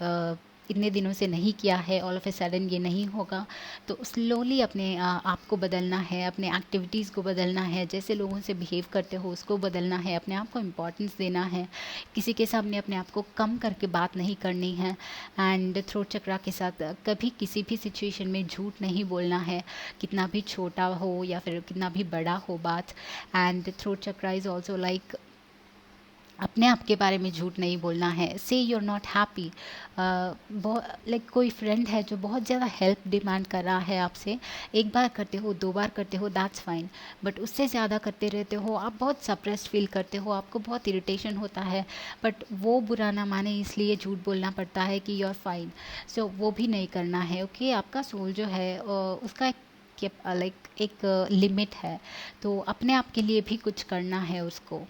इतने दिनों से नहीं किया है, ऑल ऑफ ए सडन ये नहीं होगा। तो स्लोली अपने आप को बदलना है, अपने एक्टिविटीज़ को बदलना है, जैसे लोगों से बिहेव करते हो उसको बदलना है, अपने आप को इम्पोर्टेंस देना है, किसी के सामने अपने आप को कम करके बात नहीं करनी है। एंड थ्रोट चक्रा के साथ कभी किसी भी सिचुएशन में झूठ नहीं बोलना है, कितना भी छोटा हो या फिर कितना भी बड़ा हो बात। And throat chakra is also अपने आप के बारे में झूठ नहीं बोलना है। से यू आर नॉट हैप्पी, कोई फ्रेंड है जो बहुत ज़्यादा हेल्प डिमांड कर रहा है आपसे, एक बार करते हो, 2 बार करते हो, दैट्स फाइन, बट उससे ज़्यादा करते रहते हो, आप बहुत सप्रेस्ड फील करते हो, आपको बहुत इरिटेशन होता है, बट वो बुरा ना माने इसलिए झूठ बोलना पड़ता है कि यू आर फाइन। सो वो भी नहीं करना है। ओके, आपका सोल जो है उसका एक लिमिट है, तो अपने आप के लिए भी कुछ करना है उसको।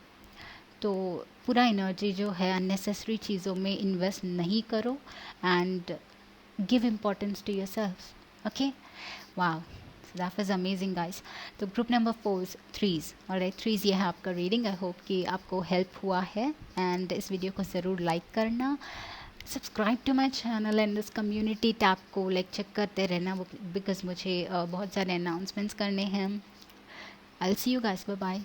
तो पूरा एनर्जी जो है अननेसेसरी चीज़ों में इन्वेस्ट नहीं करो and give importance to yourself. Okay, वाह, दैट वाज अमेजिंग गाइस। तो group number 4 threes, alright, threes ये है आपका रीडिंग। आई होप कि आपको हेल्प हुआ है एंड इस वीडियो को ज़रूर लाइक करना, subscribe to my channel and इस कम्युनिटी टैब को चेक करते रहना, बिकॉज मुझे बहुत सारे अनाउंसमेंट्स करने हैं। I will see you guys, bye bye.